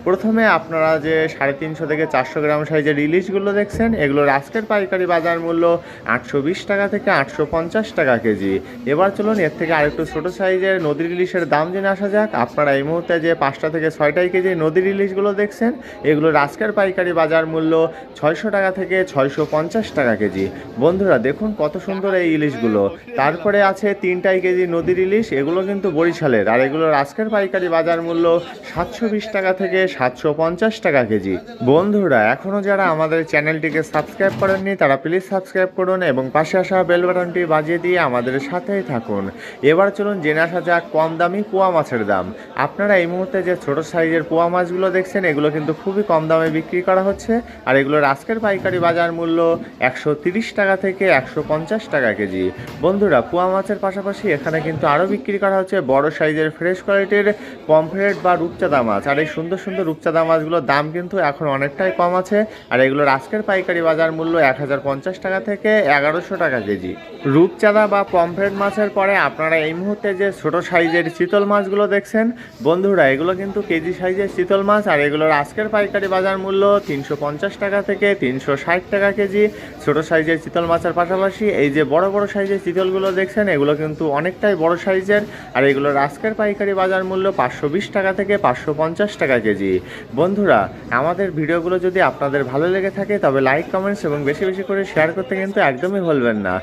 প্রথমে আপনারা যে 350 থেকে 400 গ্রাম সাইজের ইলিশগুলো দেখছেন, এগুলোর আজকের পাইকারি বাজার মূল্য 820 টাকা থেকে 850 টাকা কেজি। এবার চলুন এর থেকে আরেকটু ছোটো সাইজের নদীর ইলিশের দাম জেনে আসা যাক। আপনারা এই মুহূর্তে যে 5টা থেকে 6টাই কেজি নদীর ইলিশগুলো দেখছেন, এগুলোর আজকের পাইকারি বাজার মূল্য 600 টাকা থেকে 650 টাকা কেজি। বন্ধুরা দেখুন কত সুন্দর এই ইলিশগুলো। তারপরে আছে 3টাই কেজি নদীর ইলিশ, এগুলো কিন্তু বরিশালের, আর এগুলোর আজকের পাইকারি বাজার মূল্য 720 টাকা থেকে 750 টাকা কেজি। বন্ধুরা এখনও যারা আমাদের চ্যানেলটিকে সাবস্ক্রাইব করেননি তারা প্লিজ সাবস্ক্রাইব করুন এবং পাশে আসা বেল বাটনটি বাজিয়ে দিয়ে আমাদের সাথেই থাকুন। এবার চলুন জেনে আসা যাক কম দামি পোয়া মাছের দাম। আপনারা এই মুহূর্তে যে ছোট সাইজের পোয়া মাছগুলো দেখছেন, এগুলো কিন্তু খুবই কম দামে বিক্রি করা হচ্ছে, আর এগুলোর আজকের পাইকারি বাজার মূল্য 130 টাকা থেকে 150 টাকা কেজি। বন্ধুরা পোয়া মাছের পাশাপাশি এখানে কিন্তু আরও বিক্রি করা হচ্ছে বড় সাইজের ফ্রেশ কোয়ালিটির পমফ্রেট বা রূপচাঁদা মাছ, আর এই সুন্দর সুন্দর রূপচাঁদা মাছগুলোর দাম কিন্তু এখন অনেকটাই কম আছে, আর এগুলোর আজকের পাইকারি বাজার মূল্য 1050 টাকা থেকে 1100 টাকা কেজি। রূপচাঁদা বা পমফ্রেট মাছের পরে আপনারা এই মুহূর্তে যে ছোট সাইজের চিতল মাছগুলো দেখছেন, বন্ধুরা এগুলো কিন্তু কেজি সাইজের চিতল মাছ, আর এগুলোর আজকের পাইকারি বাজার মূল্য 350 টাকা থেকে 360 টাকা কেজি। ছোট সাইজের চিতল মাছের পাশাপাশি এই যে বড় বড় সাইজের চিতলগুলো দেখছেন, এগুলো কিন্তু অনেকটাই বড় সাইজের, আর এগুলোর আজকের পাইকারি বাজার মূল্য 520 টাকা থেকে 550 টাকা কেজি। বন্ধুরা আমাদের ভিডিওগুলো যদি আপনাদের ভালো লেগে থাকে তবে লাইক, কমেন্টস এবং বেশি বেশি করে শেয়ার করতে কিন্তু একদমই ভুলবেন না।